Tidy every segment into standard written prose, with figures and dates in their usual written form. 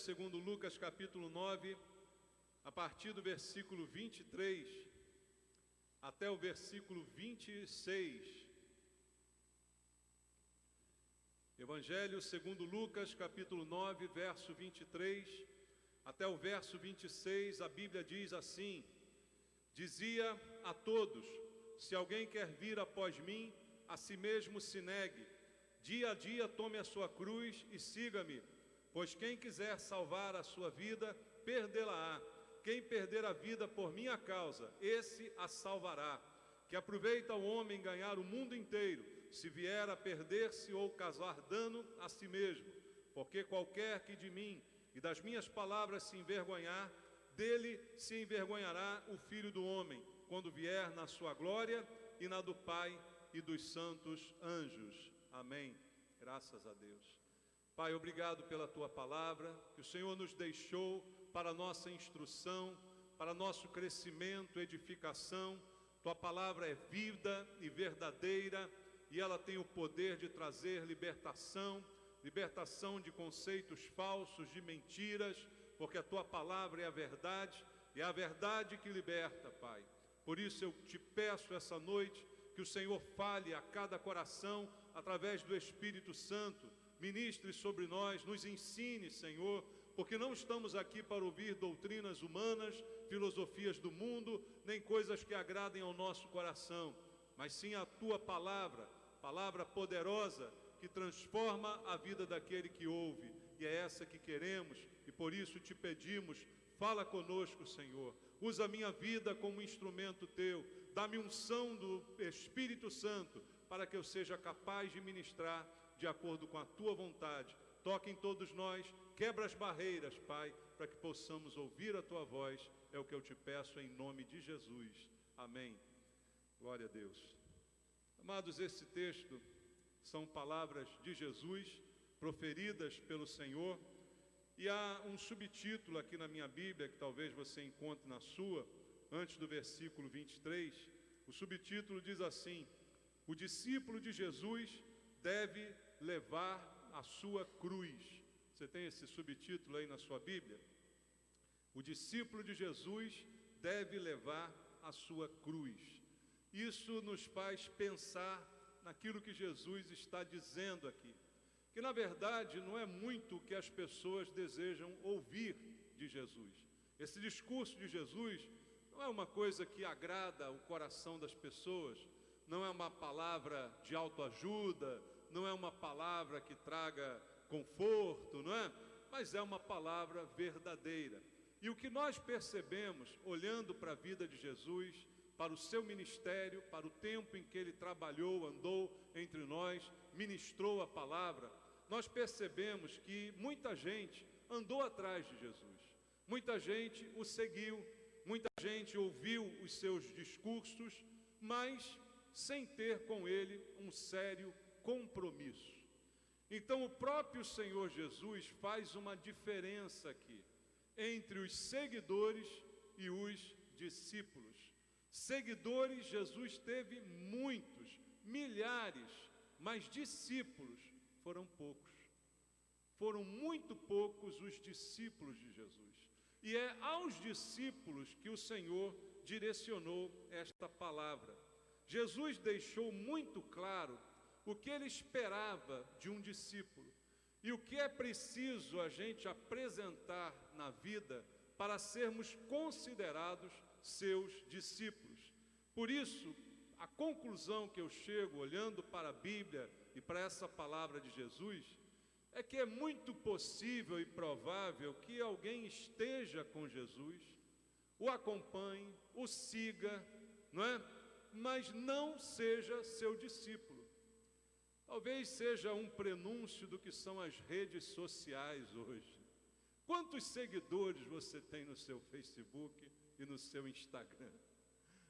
segundo Lucas capítulo 9, a partir do versículo 23 até o versículo 26. Evangelho segundo Lucas capítulo 9, verso 23 até o verso 26, a Bíblia diz assim: dizia a todos: se alguém quer vir após mim, a si mesmo se negue, dia a dia tome a sua cruz e siga-me. Pois quem quiser salvar a sua vida, perdê-la-á. Quem perder a vida por minha causa, esse a salvará. Que aproveita o homem ganhar o mundo inteiro, se vier a perder-se ou causar dano a si mesmo. Porque qualquer que de mim e das minhas palavras se envergonhar, dele se envergonhará o Filho do Homem, quando vier na sua glória e na do Pai e dos santos anjos. Amém. Graças a Deus. Pai, obrigado pela Tua palavra, que o Senhor nos deixou para nossa instrução, para nosso crescimento, edificação. Tua palavra é vida e verdadeira, e ela tem o poder de trazer libertação de conceitos falsos, de mentiras, porque a Tua palavra é a verdade, e é a verdade que liberta, Pai. Por isso eu te peço essa noite, que o Senhor fale a cada coração, através do Espírito Santo, ministre sobre nós, nos ensine, Senhor, porque não estamos aqui para ouvir doutrinas humanas, filosofias do mundo, nem coisas que agradem ao nosso coração, mas sim a Tua palavra, palavra poderosa, que transforma a vida daquele que ouve, e é essa que queremos, e por isso te pedimos, fala conosco, Senhor, usa a minha vida como instrumento Teu, dá-me unção do Espírito Santo, para que eu seja capaz de ministrar de acordo com a Tua vontade. Toque em todos nós, quebra as barreiras, Pai, para que possamos ouvir a Tua voz, é o que eu te peço em nome de Jesus. Amém. Glória a Deus. Amados, esse texto são palavras de Jesus, proferidas pelo Senhor, e há um subtítulo aqui na minha Bíblia, que talvez você encontre na sua, antes do versículo 23, o subtítulo diz assim: o discípulo de Jesus deve levar a sua cruz. Você tem esse subtítulo aí na sua Bíblia? O discípulo de Jesus deve levar a sua cruz. Isso nos faz pensar naquilo que Jesus está dizendo aqui, que na verdade não é muito o que as pessoas desejam ouvir de Jesus. Esse discurso de Jesus não é uma coisa que agrada o coração das pessoas, não é uma palavra de autoajuda, não é uma palavra que traga conforto, não é? Mas é uma palavra verdadeira. E o que nós percebemos, olhando para a vida de Jesus, para o seu ministério, para o tempo em que ele trabalhou, andou entre nós, ministrou a palavra, nós percebemos que muita gente andou atrás de Jesus, muita gente o seguiu, muita gente ouviu os seus discursos, mas sem ter com ele um sério compromisso. Então o próprio Senhor Jesus faz uma diferença aqui entre os seguidores e os discípulos. Seguidores, Jesus teve muitos, milhares, mas discípulos foram poucos. Foram muito poucos os discípulos de Jesus. E é aos discípulos que o Senhor direcionou esta palavra. Jesus deixou muito claro o que ele esperava de um discípulo e o que é preciso a gente apresentar na vida para sermos considerados seus discípulos. Por isso, a conclusão que eu chego olhando para a Bíblia e para essa palavra de Jesus é que é muito possível e provável que alguém esteja com Jesus, o acompanhe, o siga, não é? Mas não seja seu discípulo. Talvez seja um prenúncio do que são as redes sociais hoje. Quantos seguidores você tem no seu Facebook e no seu Instagram?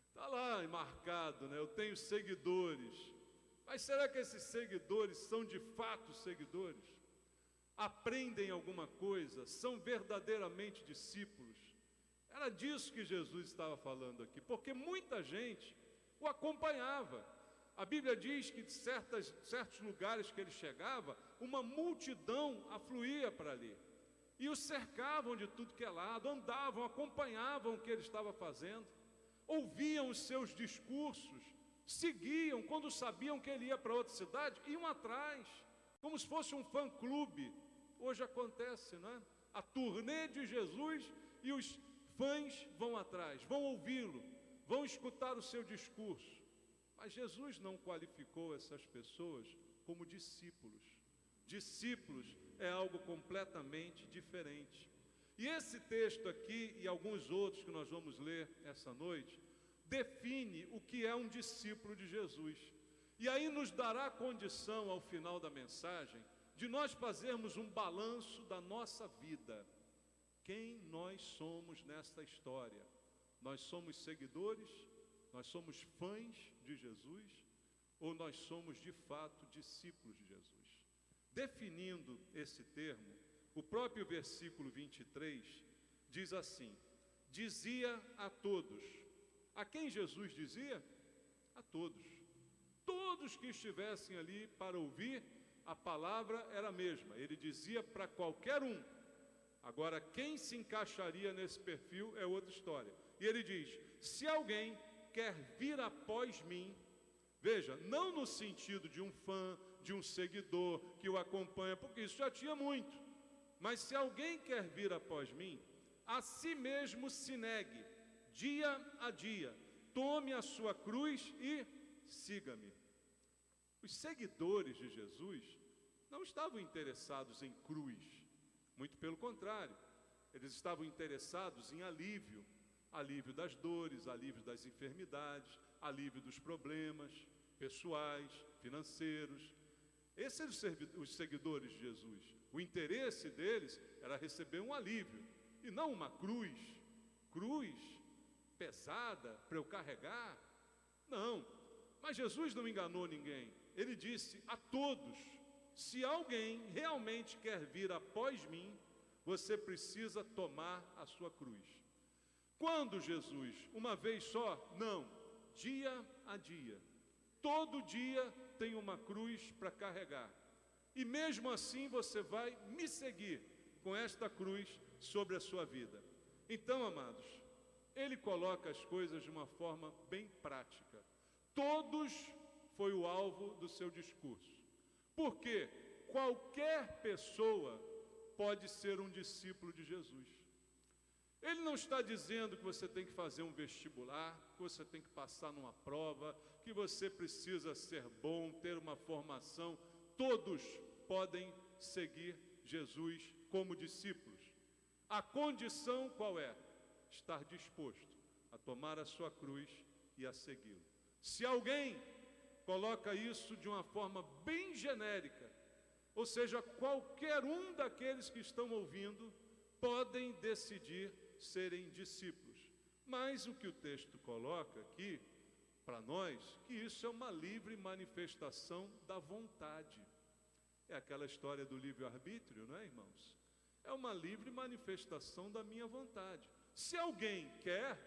Está lá marcado, né? Eu tenho seguidores. Mas será que esses seguidores são de fato seguidores? Aprendem alguma coisa? São verdadeiramente discípulos? Era disso que Jesus estava falando aqui, porque muita gente o acompanhava. A Bíblia diz que de certos lugares que ele chegava, uma multidão afluía para ali. e o cercavam de tudo que é lado, andavam, acompanhavam o que ele estava fazendo, ouviam os seus discursos, seguiam, quando sabiam que ele ia para outra cidade, iam atrás, como se fosse um fã-clube. Hoje acontece, não é? A turnê de Jesus e os fãs vão atrás, vão ouvi-lo, vão escutar o seu discurso. Mas Jesus não qualificou essas pessoas como discípulos. Discípulos é algo completamente diferente. E esse texto aqui e alguns outros que nós vamos ler essa noite, define o que é um discípulo de Jesus. E aí nos dará condição ao final da mensagem de nós fazermos um balanço da nossa vida. Quem nós somos nesta história? Nós somos seguidores? Nós somos fãs de Jesus? Ou nós somos de fato discípulos de Jesus? Definindo esse termo, o próprio versículo 23 diz assim: dizia a todos. A quem Jesus dizia? A todos. Todos que estivessem ali para ouvir, a palavra era a mesma. Ele dizia para qualquer um. Agora, quem se encaixaria nesse perfil é outra história. E ele diz: se alguém quer vir após mim, veja, não no sentido de um fã, de um seguidor que o acompanha, porque isso já tinha muito. Mas se alguém quer vir após mim, a si mesmo se negue, dia a dia, tome a sua cruz e siga-me. Os seguidores de Jesus não estavam interessados em cruz, muito pelo contrário, eles estavam interessados em alívio, alívio das dores, alívio das enfermidades, alívio dos problemas pessoais, financeiros. Esses são os seguidores de Jesus. O interesse deles era receber um alívio e não uma cruz. Cruz pesada para eu carregar? Não. Mas Jesus não enganou ninguém. Ele disse a todos: se alguém realmente quer vir após mim, você precisa tomar a sua cruz. Quando Jesus? Uma vez só? Não. Dia a dia. Todo dia tem uma cruz para carregar. E mesmo assim você vai me seguir com esta cruz sobre a sua vida. Então, amados, ele coloca as coisas de uma forma bem prática. Todos foi o alvo do seu discurso. Porque qualquer pessoa pode ser um discípulo de Jesus. Ele não está dizendo que você tem que fazer um vestibular, que você tem que passar numa prova, que você precisa ser bom, ter uma formação. Todos podem seguir Jesus como discípulos. A condição qual é? Estar disposto a tomar a sua cruz e a segui-lo. Se alguém coloca isso de uma forma bem genérica, ou seja, qualquer um daqueles que estão ouvindo podem decidir serem discípulos. Mas o que o texto coloca aqui para nós, que isso é uma livre manifestação da vontade. É aquela história do livre-arbítrio, não é, irmãos? É uma livre manifestação da minha vontade. Se alguém quer,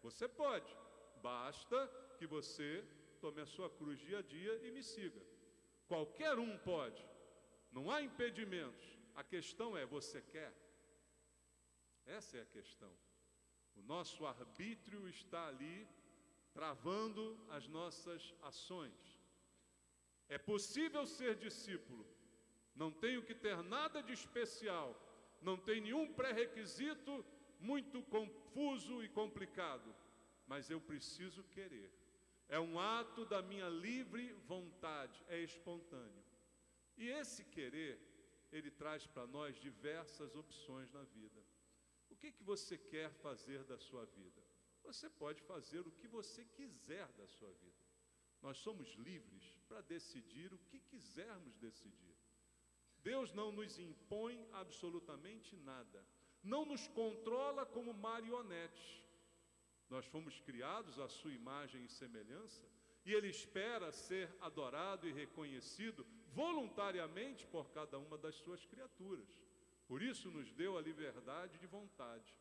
você pode. Basta que você tome a sua cruz dia a dia e me siga. Qualquer um pode. Não há impedimentos. A questão é, você quer? Essa é a questão. O nosso arbítrio está ali, travando as nossas ações. É possível ser discípulo. Não tenho que ter nada de especial. Não tem nenhum pré-requisito muito confuso e complicado. Mas eu preciso querer. É um ato da minha livre vontade, é espontâneo. E esse querer, ele traz para nós diversas opções na vida. O que você quer fazer da sua vida? Você pode fazer o que você quiser da sua vida. Nós somos livres para decidir o que quisermos decidir. Deus não nos impõe absolutamente nada. Não nos controla como marionetes. Nós fomos criados à sua imagem e semelhança, e Ele espera ser adorado e reconhecido voluntariamente por cada uma das suas criaturas. Por isso nos deu a liberdade de vontade,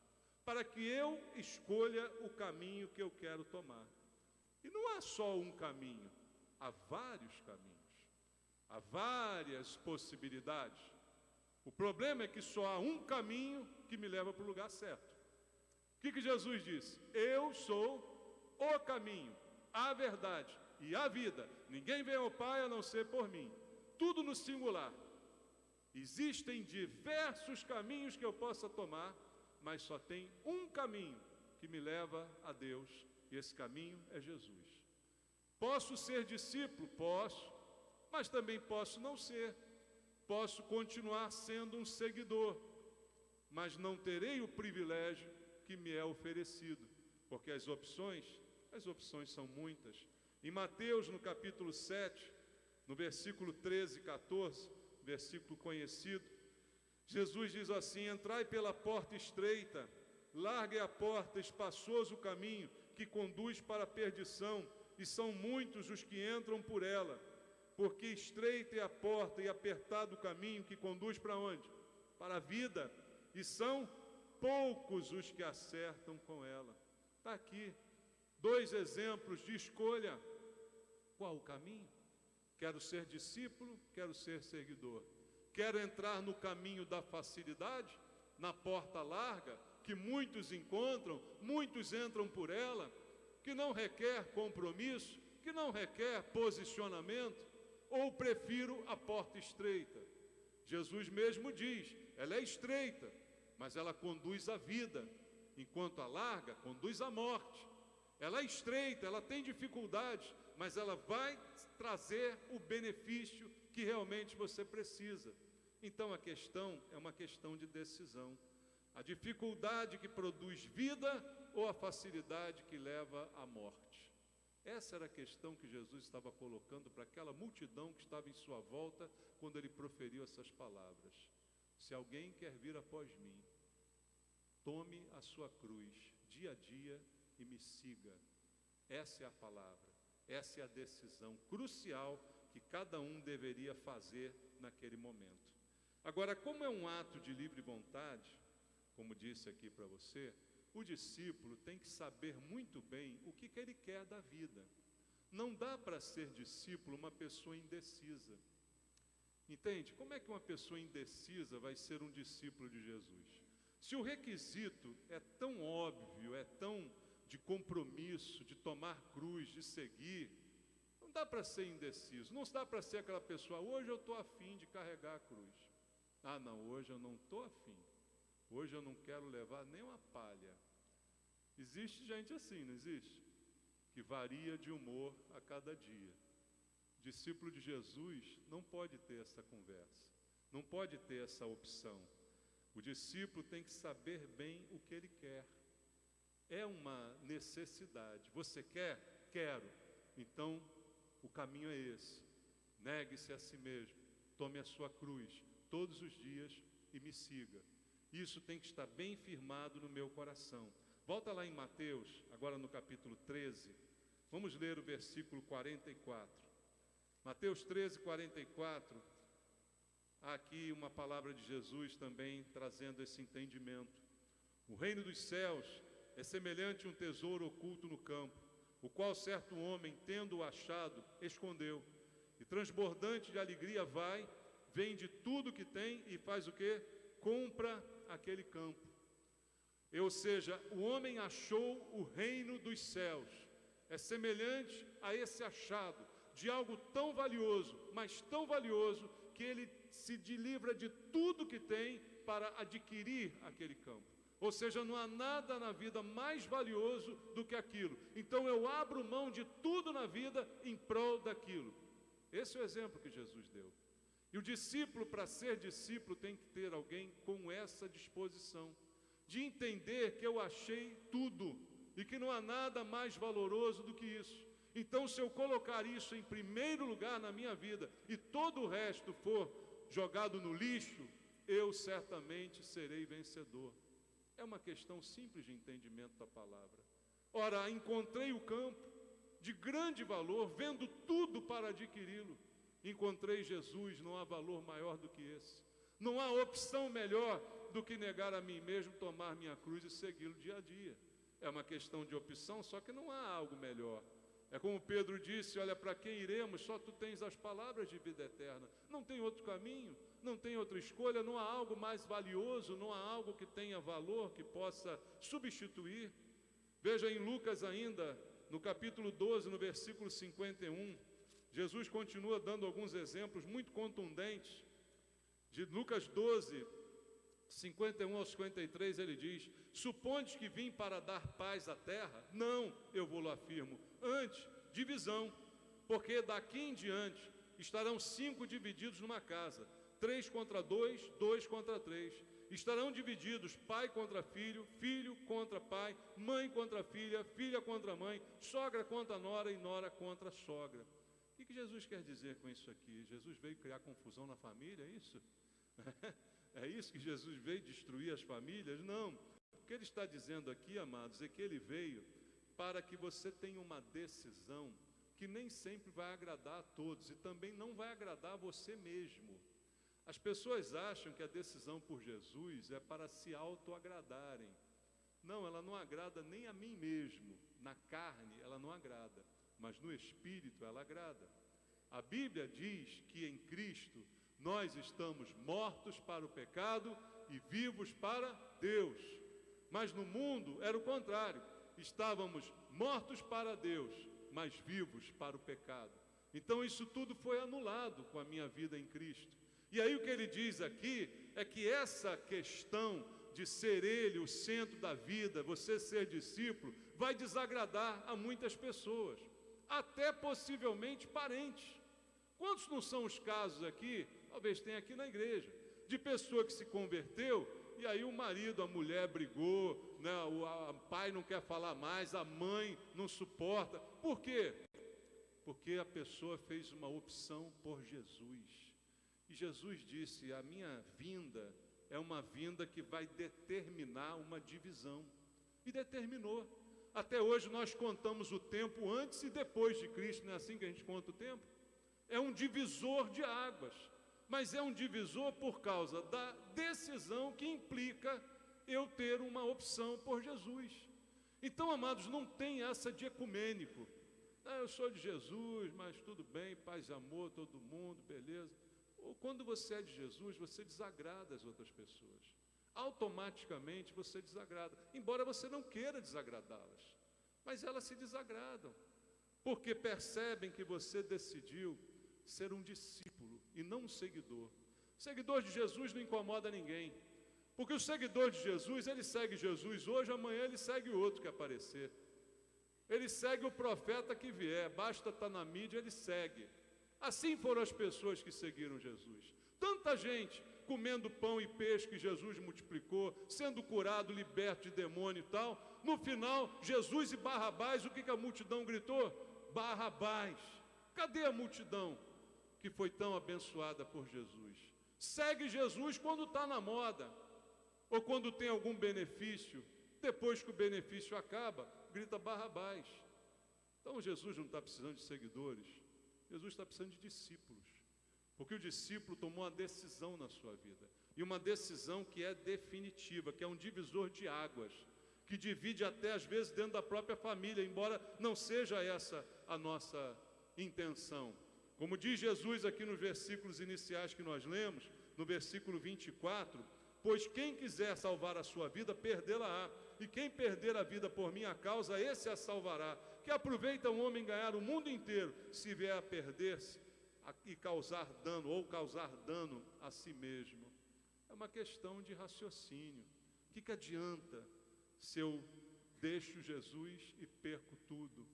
para que eu escolha o caminho que eu quero tomar. E não há só um caminho, há vários caminhos, há várias possibilidades. O problema é que só há um caminho que me leva para o lugar certo. O que Jesus disse? Eu sou o caminho, a verdade e a vida. Ninguém vem ao Pai a não ser por mim. Tudo no singular. Existem diversos caminhos que eu possa tomar, mas só tem um caminho que me leva a Deus, e esse caminho é Jesus. Posso ser discípulo? Posso, mas também posso não ser. Posso continuar sendo um seguidor, mas não terei o privilégio que me é oferecido, porque as opções são muitas. Em Mateus, no capítulo 7, no versículo 13 e 14, versículo conhecido, Jesus diz assim: entrai pela porta estreita, larga é a porta, espaçoso o caminho que conduz para a perdição, e são muitos os que entram por ela. Porque estreita é a porta e apertado o caminho que conduz para onde? Para a vida, e são poucos os que acertam com ela. Está aqui, 2 exemplos de escolha. Qual o caminho? Quero ser discípulo, quero ser seguidor. Quero entrar no caminho da facilidade, na porta larga, que muitos encontram, muitos entram por ela, que não requer compromisso, que não requer posicionamento, ou prefiro a porta estreita? Jesus mesmo diz, ela é estreita, mas ela conduz à vida, enquanto a larga conduz à morte. Ela é estreita, ela tem dificuldades, mas ela vai trazer o benefício que realmente você precisa. Então a questão é uma questão de decisão. A dificuldade que produz vida ou a facilidade que leva à morte? Essa era a questão que Jesus estava colocando para aquela multidão que estava em sua volta quando ele proferiu essas palavras. Se alguém quer vir após mim, tome a sua cruz dia a dia e me siga. Essa é a palavra, essa é a decisão crucial que cada um deveria fazer naquele momento. Agora, como é um ato de livre vontade, como disse aqui para você, o discípulo tem que saber muito bem o que ele quer da vida. Não dá para ser discípulo uma pessoa indecisa. Entende? Como é que uma pessoa indecisa vai ser um discípulo de Jesus? Se o requisito é tão óbvio, é tão de compromisso, de tomar cruz, de seguir, não dá para ser indeciso. Não dá para ser aquela pessoa, hoje eu estou afim de carregar a cruz. Ah, não, hoje eu não estou afim. Hoje eu não quero levar nem uma palha. Existe gente assim, não existe? Que varia de humor a cada dia. Discípulo de Jesus não pode ter essa conversa, não pode ter essa opção. O discípulo tem que saber bem o que ele quer. É uma necessidade. Você quer? Quero. Então, o caminho é esse. Negue-se a si mesmo. Tome a sua cruz todos os dias e me siga. Isso tem que estar bem firmado no meu coração. Volta lá em Mateus, agora no capítulo 13. Vamos ler o versículo 44. Mateus 13, 44. Há aqui uma palavra de Jesus também trazendo esse entendimento. O reino dos céus é semelhante a um tesouro oculto no campo, o qual certo homem, tendo-o achado, escondeu. E transbordante de alegria vai, vende tudo que tem e faz o quê? Compra aquele campo. Ou seja, o homem achou o reino dos céus. É semelhante a esse achado de algo tão valioso, mas tão valioso, que ele se livra de tudo que tem para adquirir aquele campo. Ou seja, não há nada na vida mais valioso do que aquilo. Então eu abro mão de tudo na vida em prol daquilo. Esse é o exemplo que Jesus deu. E o discípulo, para ser discípulo, tem que ter alguém com essa disposição, de entender que eu achei tudo, e que não há nada mais valoroso do que isso. Então, se eu colocar isso em primeiro lugar na minha vida, e todo o resto for jogado no lixo, eu certamente serei vencedor. É uma questão simples de entendimento da palavra. Ora, encontrei o campo de grande valor, vendo tudo para adquiri-lo. Encontrei Jesus, não há valor maior do que esse. Não há opção melhor do que negar a mim mesmo, tomar minha cruz e segui-lo dia a dia. É uma questão de opção, só que não há algo melhor. É como Pedro disse, olha, para quem iremos? Só tu tens as palavras de vida eterna. Não tem outro caminho, não tem outra escolha, não há algo mais valioso, não há algo que tenha valor, que possa substituir. Veja em Lucas ainda, no capítulo 12, no versículo 51, Jesus continua dando alguns exemplos muito contundentes. De Lucas 12, 51 ao 53, ele diz: supondes que vim para dar paz à terra? Não, eu vou-lo afirmo, antes, divisão, porque daqui em diante estarão 5 divididos numa casa, 3 contra 2, 2 contra 3. Estarão divididos pai contra filho, filho contra pai, mãe contra filha, filha contra mãe, sogra contra nora e nora contra sogra. O que Jesus quer dizer com isso aqui? Jesus veio criar confusão na família, é isso? É isso que Jesus veio destruir as famílias? Não. O que ele está dizendo aqui, amados, é que ele veio para que você tenha uma decisão que nem sempre vai agradar a todos e também não vai agradar a você mesmo. As pessoas acham que a decisão por Jesus é para se autoagradarem. Não, ela não agrada nem a mim mesmo. Na carne ela não agrada, mas no espírito ela agrada. A Bíblia diz que em Cristo nós estamos mortos para o pecado e vivos para Deus. Mas no mundo era o contrário. Estávamos mortos para Deus, mas vivos para o pecado. Então isso tudo foi anulado com a minha vida em Cristo. E aí o que ele diz aqui é que essa questão de ser ele o centro da vida, você ser discípulo, vai desagradar a muitas pessoas, até possivelmente parentes. Quantos não são os casos aqui, talvez tenha aqui na igreja, de pessoa que se converteu e aí o marido, a mulher brigou, né, o pai não quer falar mais, a mãe não suporta. Por quê? Porque a pessoa fez uma opção por Jesus. E Jesus disse, a minha vinda é uma vinda que vai determinar uma divisão. E determinou. Até hoje nós contamos o tempo antes e depois de Cristo, não é assim que a gente conta o tempo? É um divisor de águas, mas é um divisor por causa da decisão que implica eu ter uma opção por Jesus. Então, amados, não tem essa de ecumênico. Eu sou de Jesus, mas tudo bem, paz e amor, todo mundo, beleza. Ou quando você é de Jesus, você desagrada as outras pessoas. Automaticamente você desagrada, embora você não queira desagradá-las, mas elas se desagradam, porque percebem que você decidiu ser um discípulo e não um seguidor. O seguidor de Jesus não incomoda ninguém, porque o seguidor de Jesus, ele segue Jesus hoje, amanhã ele segue o outro que aparecer. Ele segue o profeta que vier, basta estar na mídia, ele segue. Assim foram as pessoas que seguiram Jesus. Tanta gente comendo pão e peixe que Jesus multiplicou, sendo curado, liberto de demônio e tal. No final, Jesus e Barrabás, o que a multidão gritou? Barrabás. Cadê a multidão que foi tão abençoada por Jesus? Segue Jesus quando está na moda, ou quando tem algum benefício. Depois que o benefício acaba, grita Barrabás. Então Jesus não está precisando de seguidores, Jesus está precisando de discípulos, porque o discípulo tomou uma decisão na sua vida, e uma decisão que é definitiva, que é um divisor de águas, que divide até às vezes dentro da própria família, embora não seja essa a nossa intenção. Como diz Jesus aqui nos versículos iniciais que nós lemos, no versículo 24, pois quem quiser salvar a sua vida, perdê-la-á, e quem perder a vida por minha causa, esse a salvará. Que aproveita um homem ganhar o mundo inteiro, se vier a perder-se e causar dano, ou causar dano a si mesmo. É uma questão de raciocínio. O que adianta se eu deixo Jesus e perco tudo?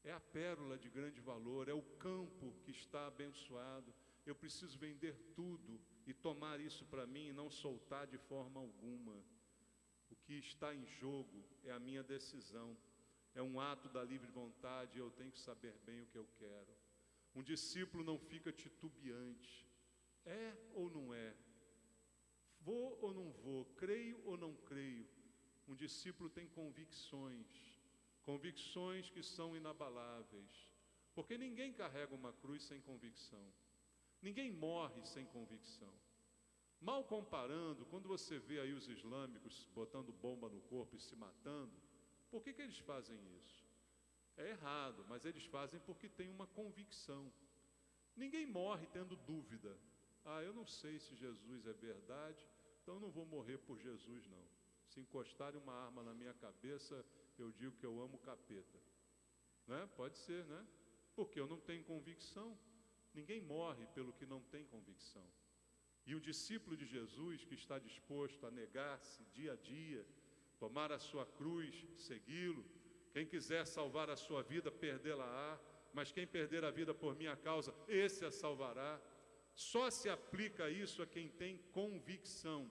É a pérola de grande valor, é o campo que está abençoado. Eu preciso vender tudo e tomar isso para mim e não soltar de forma alguma. O que está em jogo é a minha decisão. É um ato da livre vontade e eu tenho que saber bem o que eu quero. Um discípulo não fica titubeante. É ou não é? Vou ou não vou? Creio ou não creio? Um discípulo tem convicções. Convicções que são inabaláveis. Porque ninguém carrega uma cruz sem convicção. Ninguém morre sem convicção. Mal comparando, quando você vê aí os islâmicos botando bomba no corpo e se matando, por que eles fazem isso? É errado, mas eles fazem porque tem uma convicção. Ninguém morre tendo dúvida. Eu não sei se Jesus é verdade, então eu não vou morrer por Jesus, não. Se encostarem uma arma na minha cabeça, eu digo que eu amo o capeta. Né? Pode ser, né? Porque eu não tenho convicção. Ninguém morre pelo que não tem convicção. E o discípulo de Jesus, que está disposto a negar-se dia a dia, tomar a sua cruz, segui-lo, quem quiser salvar a sua vida, perdê-la-á, mas quem perder a vida por minha causa, esse a salvará. Só se aplica isso a quem tem convicção.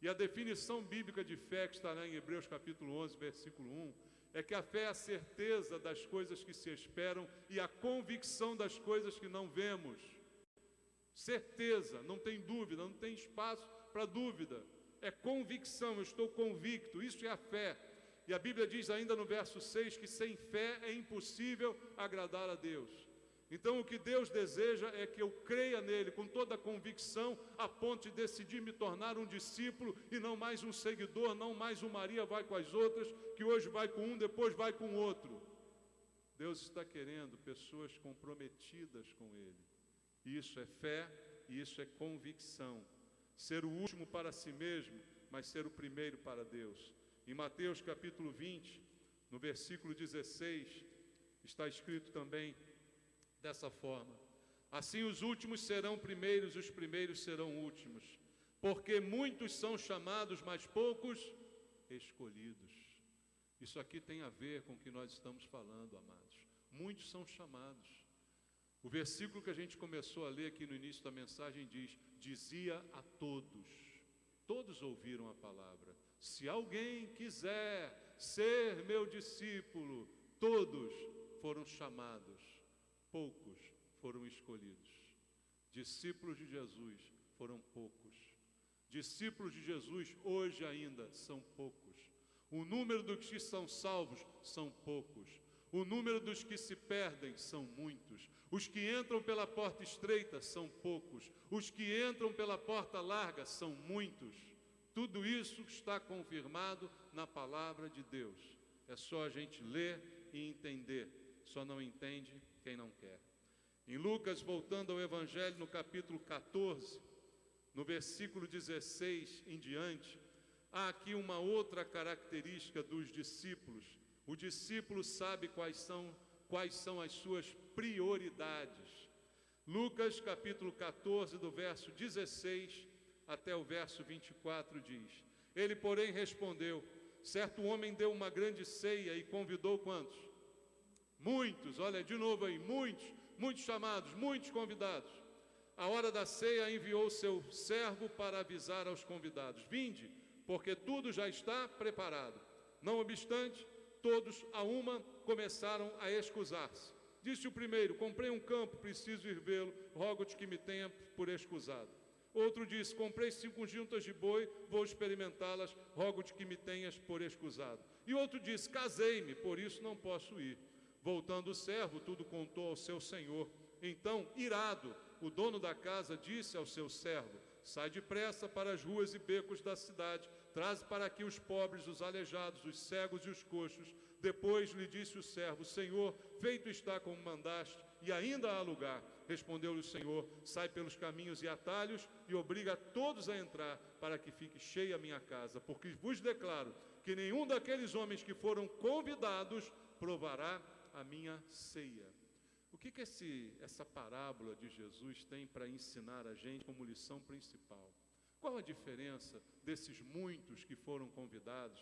E a definição bíblica de fé, que está lá em Hebreus capítulo 11, versículo 1, é que a fé é a certeza das coisas que se esperam e a convicção das coisas que não vemos. Certeza, não tem dúvida, não tem espaço para dúvida. É convicção, eu estou convicto, isso é a fé. E a Bíblia diz ainda no verso 6 que sem fé é impossível agradar a Deus. Então o que Deus deseja é que eu creia nele com toda a convicção, a ponto de decidir me tornar um discípulo e não mais um seguidor, não mais um Maria vai com as outras, que hoje vai com um, depois vai com o outro. Deus está querendo pessoas comprometidas com ele. Isso é fé e isso é convicção. Ser o último para si mesmo, mas ser o primeiro para Deus. Em Mateus capítulo 20, no versículo 16, está escrito também dessa forma: assim os últimos serão primeiros, os primeiros serão últimos, porque muitos são chamados, mas poucos escolhidos. Isso aqui tem a ver com o que nós estamos falando, amados. Muitos são chamados. O versículo que a gente começou a ler aqui no início da mensagem diz: dizia a todos. Todos ouviram a palavra. Se alguém quiser ser meu discípulo, todos foram chamados, poucos foram escolhidos. Discípulos de Jesus foram poucos. Discípulos de Jesus hoje ainda são poucos. O número dos que são salvos são poucos. O número dos que se perdem são muitos. Os que entram pela porta estreita são poucos. Os que entram pela porta larga são muitos. Tudo isso está confirmado na palavra de Deus. É só a gente ler e entender. Só não entende quem não quer. Em Lucas, voltando ao Evangelho, no capítulo 14, no versículo 16 em diante, há aqui uma outra característica dos discípulos. O discípulo sabe quais são as suas prioridades. Lucas capítulo 14, do verso 16 até o verso 24 diz: ele, porém, respondeu: certo homem deu uma grande ceia e convidou quantos? Muitos, olha de novo aí, muitos chamados, muitos convidados. A hora da ceia enviou seu servo para avisar aos convidados: vinde, porque tudo já está preparado. Não obstante, todos a uma começaram a escusar-se. Disse o primeiro: comprei um campo, preciso ir vê-lo, rogo-te que me tenha por escusado. Outro disse: comprei 5 juntas de boi, vou experimentá-las, rogo-te que me tenhas por escusado. E outro disse: casei-me, por isso não posso ir. Voltando o servo, tudo contou ao seu senhor. Então, irado, o dono da casa disse ao seu servo: sai depressa para as ruas e becos da cidade, traz para aqui os pobres, os aleijados, os cegos e os coxos. Depois lhe disse o servo: Senhor, feito está como mandaste, e ainda há lugar. Respondeu-lhe o Senhor: sai pelos caminhos e atalhos e obriga todos a entrar, para que fique cheia a minha casa. Porque vos declaro que nenhum daqueles homens que foram convidados provará a minha ceia. O que essa parábola de Jesus tem para ensinar a gente como lição principal? Qual a diferença desses muitos que foram convidados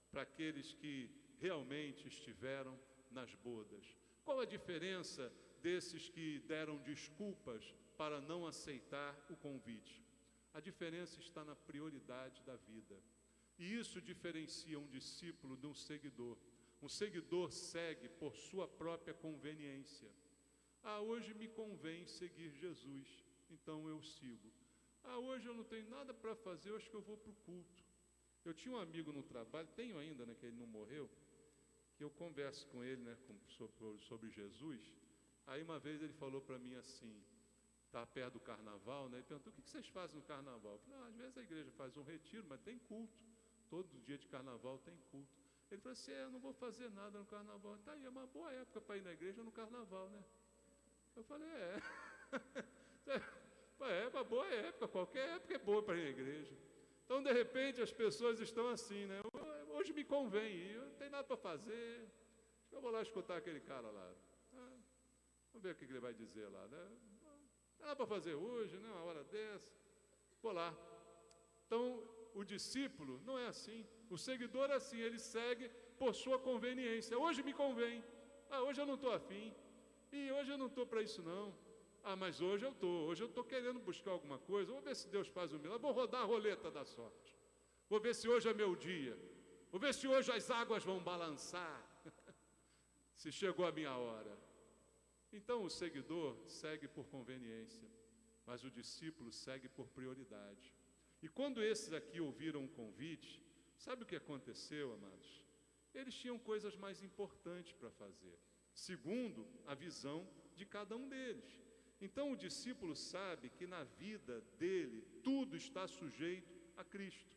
para aqueles que realmente estiveram nas bodas? Qual a diferença desses que deram desculpas para não aceitar o convite? A diferença está na prioridade da vida. E isso diferencia um discípulo de um seguidor. Um seguidor segue por sua própria conveniência. Hoje me convém seguir Jesus, então eu sigo. Hoje eu não tenho nada para fazer, eu acho que eu vou para o culto. Eu tinha um amigo no trabalho, tenho ainda, né, que ele não morreu, que eu converso com ele, né, sobre Jesus. Aí uma vez ele falou para mim assim, está perto do carnaval, né, ele perguntou: o que vocês fazem no carnaval? Eu falei: às vezes a igreja faz um retiro, mas tem culto. Todo dia de carnaval tem culto. Ele falou assim, eu não vou fazer nada no carnaval. Tá aí, é uma boa época para ir na igreja no carnaval, né? Eu falei, é uma boa época, qualquer época é boa para ir na igreja. Então, de repente, as pessoas estão assim, né? Hoje me convém ir, eu não tenho nada para fazer, eu vou lá escutar aquele cara lá. Vamos ver o que ele vai dizer lá, né? Não tem nada para fazer hoje, né? Uma hora dessa. Vou lá. Então, o discípulo não é assim. O seguidor é assim, ele segue por sua conveniência. Hoje me convém. Hoje eu não estou afim. E hoje eu não estou para isso não. Mas hoje eu estou. Hoje eu estou querendo buscar alguma coisa. Vou ver se Deus faz um milagre. Vou rodar a roleta da sorte. Vou ver se hoje é meu dia. Vou ver se hoje as águas vão balançar. Se chegou a minha hora. Então o seguidor segue por conveniência, mas o discípulo segue por prioridade. E quando esses aqui ouviram o convite, sabe o que aconteceu, amados? Eles tinham coisas mais importantes para fazer, segundo a visão de cada um deles. Então o discípulo sabe que na vida dele tudo está sujeito a Cristo.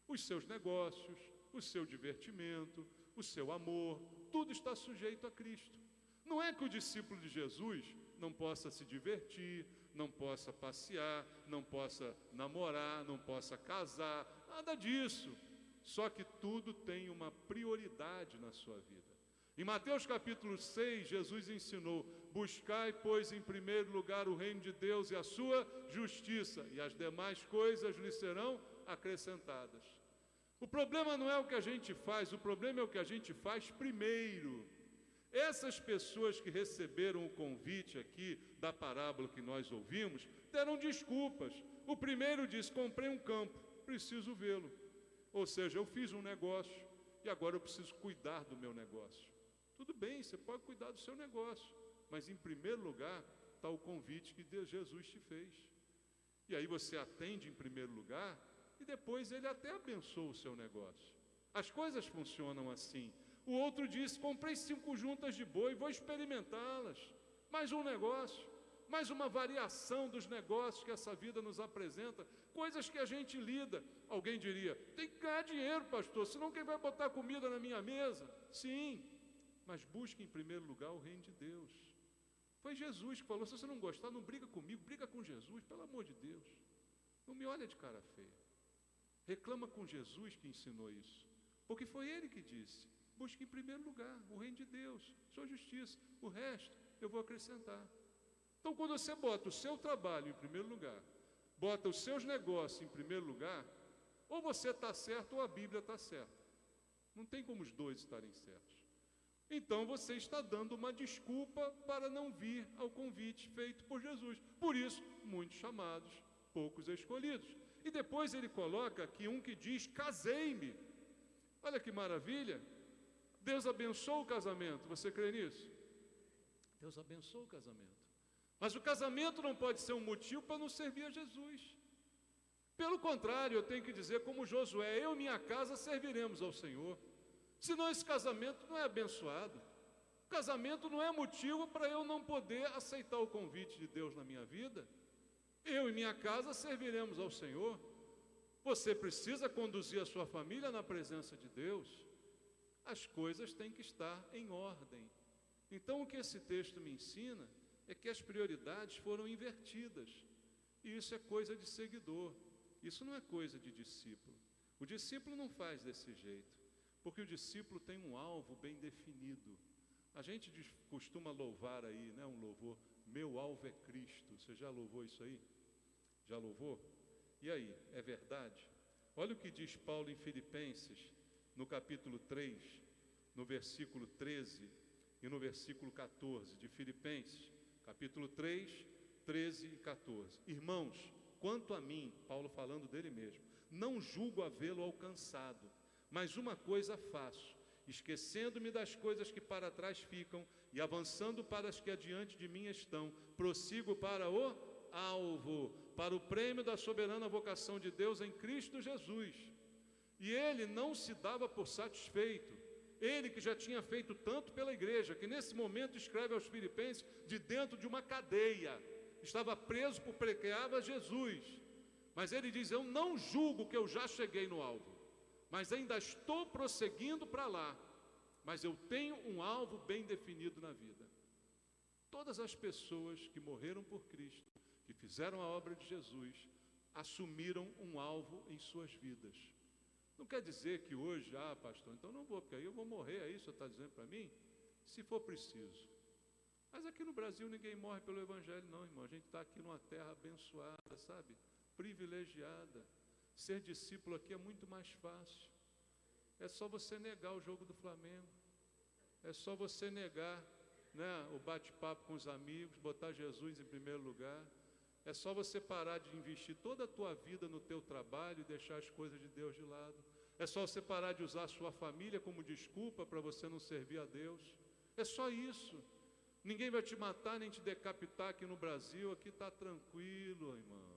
Os seus negócios, o seu divertimento, o seu amor, tudo está sujeito a Cristo. Não é que o discípulo de Jesus não possa se divertir, não possa passear, não possa namorar, não possa casar, nada disso. Só que tudo tem uma prioridade na sua vida. Em Mateus capítulo 6, Jesus ensinou, buscai, pois, em primeiro lugar o reino de Deus e a sua justiça, e as demais coisas lhe serão acrescentadas. O problema não é o que a gente faz, o problema é o que a gente faz primeiro. Essas pessoas que receberam o convite aqui da parábola que nós ouvimos, deram desculpas. O primeiro disse, comprei um campo, preciso vê-lo. Ou seja, eu fiz um negócio e agora eu preciso cuidar do meu negócio. Tudo bem, você pode cuidar do seu negócio, mas em primeiro lugar está o convite que Jesus te fez. E aí você atende em primeiro lugar e depois ele até abençoa o seu negócio. As coisas funcionam assim. O outro disse, comprei 5 juntas de boi, vou experimentá-las. Mais um negócio, mais uma variação dos negócios que essa vida nos apresenta, coisas que a gente lida. Alguém diria, tem que ganhar dinheiro, pastor, senão quem vai botar comida na minha mesa? Sim, mas busque em primeiro lugar o reino de Deus. Foi Jesus que falou, se você não gostar, não briga comigo, briga com Jesus, pelo amor de Deus. Não me olha de cara feia. Reclama com Jesus que ensinou isso, porque foi ele que disse. Busque em primeiro lugar o reino de Deus, sua justiça, o resto eu vou acrescentar. Então, quando você bota o seu trabalho em primeiro lugar, bota os seus negócios em primeiro lugar, ou você está certo ou a Bíblia está certa. Não tem como os dois estarem certos. Então, você está dando uma desculpa para não vir ao convite feito por Jesus. Por isso, muitos chamados, poucos escolhidos. E depois ele coloca aqui um que diz, casei-me. Olha que maravilha. Deus abençoa o casamento, você crê nisso? Deus abençoa o casamento. Mas o casamento não pode ser um motivo para não servir a Jesus. Pelo contrário, eu tenho que dizer como Josué, eu e minha casa serviremos ao Senhor. Senão esse casamento não é abençoado. O casamento não é motivo para eu não poder aceitar o convite de Deus na minha vida. Eu e minha casa serviremos ao Senhor. Você precisa conduzir a sua família na presença de Deus. As coisas têm que estar em ordem. Então, o que esse texto me ensina é que as prioridades foram invertidas. E isso é coisa de seguidor. Isso não é coisa de discípulo. O discípulo não faz desse jeito, porque o discípulo tem um alvo bem definido. A gente costuma louvar aí, né, um louvor, meu alvo é Cristo. Você já louvou isso aí? Já louvou? E aí, é verdade? Olha o que diz Paulo em Filipenses, no capítulo 3, no versículo 13 e no versículo 14 de Filipenses, capítulo 3, 13 e 14. Irmãos, quanto a mim, Paulo falando dele mesmo, não julgo havê-lo alcançado, mas uma coisa faço, esquecendo-me das coisas que para trás ficam e avançando para as que adiante de mim estão, prossigo para o alvo, para o prêmio da soberana vocação de Deus em Cristo Jesus. E ele não se dava por satisfeito. Ele que já tinha feito tanto pela igreja, que nesse momento escreve aos Filipenses de dentro de uma cadeia. Estava preso por pregar a Jesus. Mas ele diz, eu não julgo que eu já cheguei no alvo, mas ainda estou prosseguindo para lá, mas eu tenho um alvo bem definido na vida. Todas as pessoas que morreram por Cristo, que fizeram a obra de Jesus, assumiram um alvo em suas vidas. Não quer dizer que hoje, pastor, então não vou, porque aí eu vou morrer, é isso que você está dizendo para mim? Se for preciso. Mas aqui no Brasil ninguém morre pelo Evangelho não, irmão. A gente está aqui numa terra abençoada, sabe? Privilegiada. Ser discípulo aqui é muito mais fácil. É só você negar o jogo do Flamengo. É só você negar, né, o bate-papo com os amigos, botar Jesus em primeiro lugar. É só você parar de investir toda a tua vida no teu trabalho e deixar as coisas de Deus de lado. É só você parar de usar a sua família como desculpa para você não servir a Deus. É só isso. Ninguém vai te matar nem te decapitar aqui no Brasil. Aqui está tranquilo, irmão.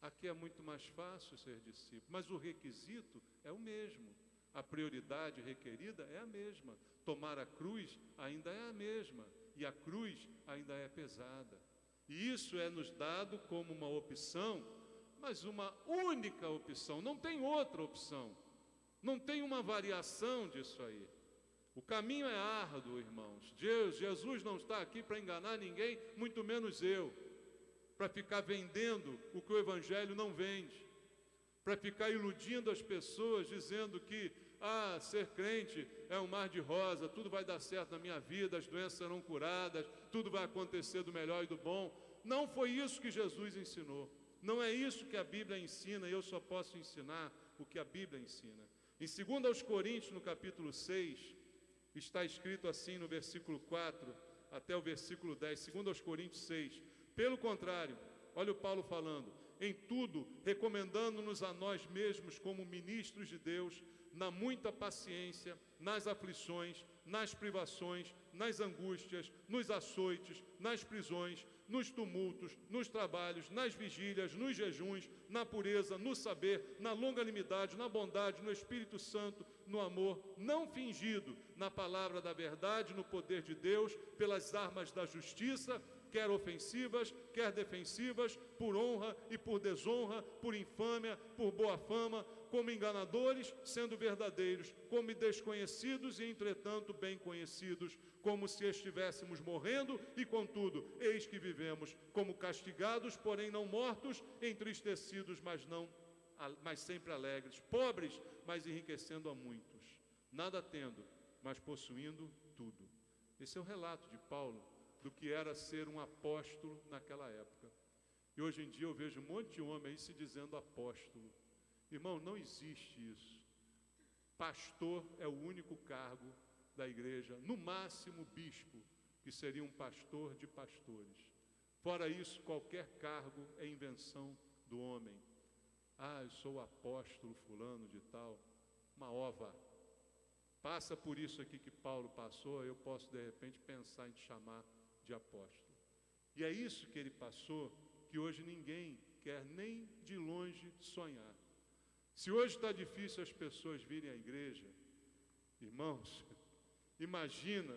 Aqui é muito mais fácil ser discípulo. Mas o requisito é o mesmo. A prioridade requerida é a mesma. Tomar a cruz ainda é a mesma. E a cruz ainda é pesada. E isso é nos dado como uma opção, mas uma única opção, não tem outra opção, não tem uma variação disso aí. O caminho é árduo, irmãos. Jesus não está aqui para enganar ninguém, muito menos eu, para ficar vendendo o que o Evangelho não vende, para ficar iludindo as pessoas, dizendo que ser crente é um mar de rosa, tudo vai dar certo na minha vida, as doenças serão curadas, tudo vai acontecer do melhor e do bom. Não foi isso que Jesus ensinou. Não é isso que a Bíblia ensina, e eu só posso ensinar o que a Bíblia ensina. Em 2 Coríntios, no capítulo 6, está escrito assim no versículo 4 até o versículo 10, 2 Coríntios 6. Pelo contrário, olha o Paulo falando, em tudo, recomendando-nos a nós mesmos como ministros de Deus, na muita paciência, nas aflições, nas privações, nas angústias, nos açoites, nas prisões, nos tumultos, nos trabalhos, nas vigílias, nos jejuns, na pureza, no saber, na longanimidade, na bondade, no Espírito Santo, no amor, não fingido, na palavra da verdade, no poder de Deus, pelas armas da justiça, quer ofensivas, quer defensivas, por honra e por desonra, por infâmia, por boa fama, como enganadores, sendo verdadeiros, como desconhecidos e, entretanto, bem conhecidos, como se estivéssemos morrendo e, contudo, eis que vivemos, como castigados, porém não mortos, entristecidos, mas sempre alegres, pobres, mas enriquecendo a muitos, nada tendo, mas possuindo tudo. Esse é o relato de Paulo do que era ser um apóstolo naquela época. E hoje em dia eu vejo um monte de homem aí se dizendo apóstolo. Irmão, não existe isso. Pastor é o único cargo da igreja, no máximo bispo, que seria um pastor de pastores. Fora isso, qualquer cargo é invenção do homem. Eu sou o apóstolo fulano de tal, uma ova. Passa por isso aqui que Paulo passou, eu posso de repente pensar em te chamar de apóstolo. E é isso que ele passou, que hoje ninguém quer nem de longe sonhar. Se hoje está difícil as pessoas virem à igreja, irmãos, imagina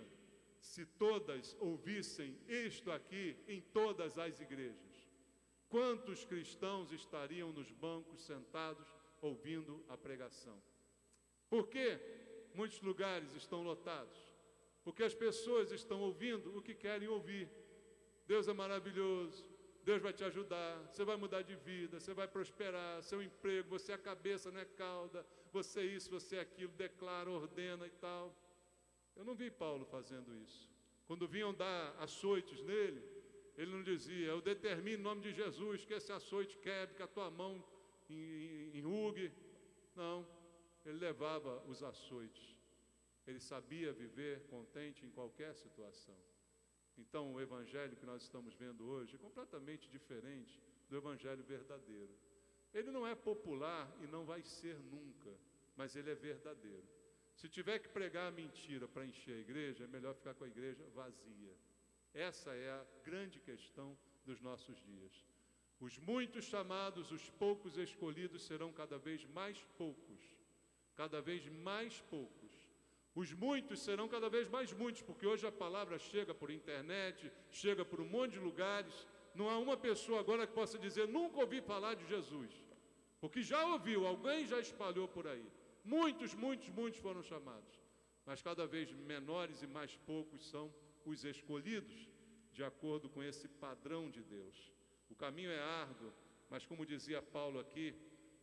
se todas ouvissem isto aqui em todas as igrejas. Quantos cristãos estariam nos bancos sentados ouvindo a pregação? Por quê? Muitos lugares estão lotados. Porque as pessoas estão ouvindo o que querem ouvir. Deus é maravilhoso, Deus vai te ajudar, você vai mudar de vida, você vai prosperar, seu emprego, você é a cabeça, não é cauda, você é isso, você é aquilo, declara, ordena e tal. Eu não vi Paulo fazendo isso. Quando vinham dar açoites nele, ele não dizia, eu determino em nome de Jesus que esse açoite quebre, que a tua mão enrugue. Não, ele levava os açoites. Ele sabia viver contente em qualquer situação. Então, o evangelho que nós estamos vendo hoje é completamente diferente do evangelho verdadeiro. Ele não é popular e não vai ser nunca, mas ele é verdadeiro. Se tiver que pregar a mentira para encher a igreja, é melhor ficar com a igreja vazia. Essa é a grande questão dos nossos dias. Os muitos chamados, os poucos escolhidos serão cada vez mais poucos. Cada vez mais poucos. Os muitos serão cada vez mais muitos, porque hoje a palavra chega por internet, chega por um monte de lugares. Não há uma pessoa agora que possa dizer, nunca ouvi falar de Jesus. Porque já ouviu, alguém já espalhou por aí. Muitos foram chamados, mas cada vez menores e mais poucos são os escolhidos, de acordo com esse padrão de Deus. O caminho é árduo, mas como dizia Paulo aqui,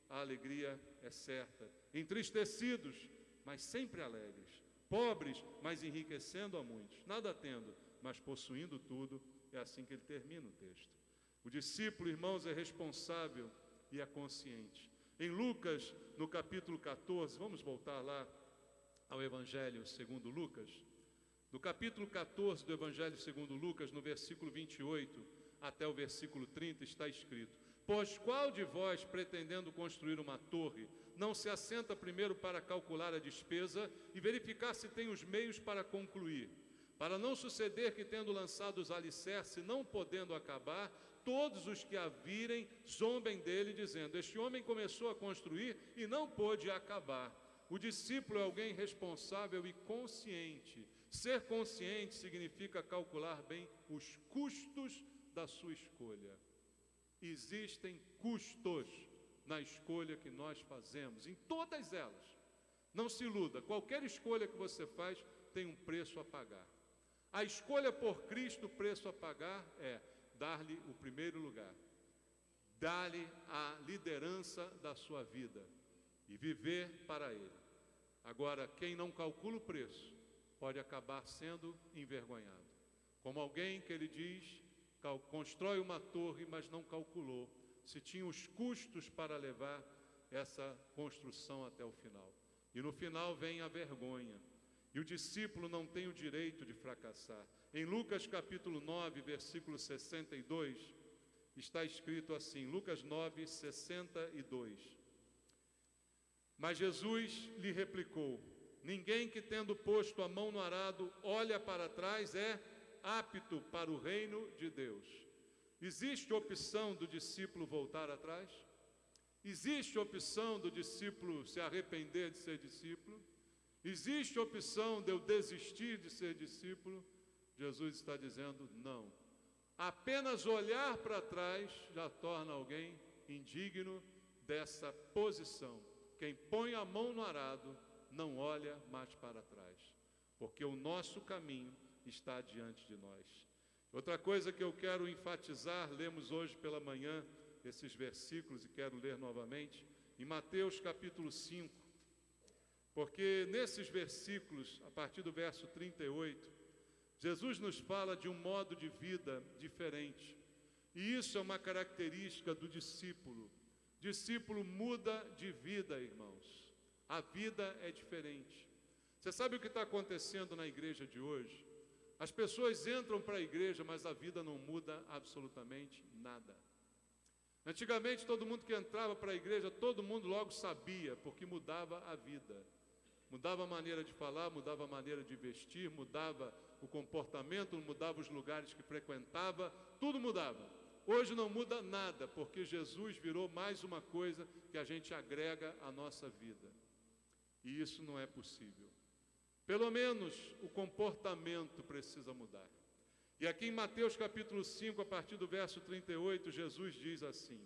a alegria é certa. Entristecidos, mas sempre alegres. Pobres, mas enriquecendo a muitos. Nada tendo, mas possuindo tudo. É assim que ele termina o texto. O discípulo, irmãos, é responsável e é consciente. Em Lucas, no capítulo 14, vamos voltar lá ao Evangelho segundo Lucas. No capítulo 14 do Evangelho segundo Lucas, no versículo 28 até o versículo 30, está escrito: Pois qual de vós, pretendendo construir uma torre, não se assenta primeiro para calcular a despesa e verificar se tem os meios para concluir? Para não suceder que, tendo lançado os alicerces, não podendo acabar, todos os que a virem zombem dele, dizendo: Este homem começou a construir e não pôde acabar. O discípulo é alguém responsável e consciente. Ser consciente significa calcular bem os custos da sua escolha. Existem custos na escolha que nós fazemos, em todas elas. Não se iluda, qualquer escolha que você faz tem um preço a pagar. A escolha por Cristo, o preço a pagar é dar-lhe o primeiro lugar, dar-lhe a liderança da sua vida e viver para Ele. Agora, quem não calcula o preço pode acabar sendo envergonhado. Como alguém que ele diz, constrói uma torre, mas não calculou se tinha os custos para levar essa construção até o final. E no final vem a vergonha. E o discípulo não tem o direito de fracassar. Em Lucas capítulo 9, versículo 62, está escrito assim, Lucas 9, 62. Mas Jesus lhe replicou: Ninguém que, tendo posto a mão no arado, olha para trás, é apto para o reino de Deus. Existe opção do discípulo voltar atrás? Existe opção do discípulo se arrepender de ser discípulo? Existe opção de eu desistir de ser discípulo? Jesus está dizendo não. Apenas olhar para trás já torna alguém indigno dessa posição. Quem põe a mão no arado não olha mais para trás, porque o nosso caminho está diante de nós. Outra coisa que eu quero enfatizar, lemos hoje pela manhã esses versículos e quero ler novamente, em Mateus capítulo 5, porque nesses versículos, a partir do verso 38, Jesus nos fala de um modo de vida diferente. E isso é uma característica do discípulo. Discípulo muda de vida, irmãos. A vida é diferente. Você sabe o que está acontecendo na igreja de hoje? As pessoas entram para a igreja, mas a vida não muda absolutamente nada. Antigamente, todo mundo que entrava para a igreja, todo mundo logo sabia, porque mudava a vida. Mudava a maneira de falar, mudava a maneira de vestir, mudava o comportamento, mudava os lugares que frequentava, tudo mudava. Hoje não muda nada, porque Jesus virou mais uma coisa que a gente agrega à nossa vida. E isso não é possível. Pelo menos o comportamento precisa mudar. E aqui em Mateus capítulo 5, a partir do verso 38, Jesus diz assim: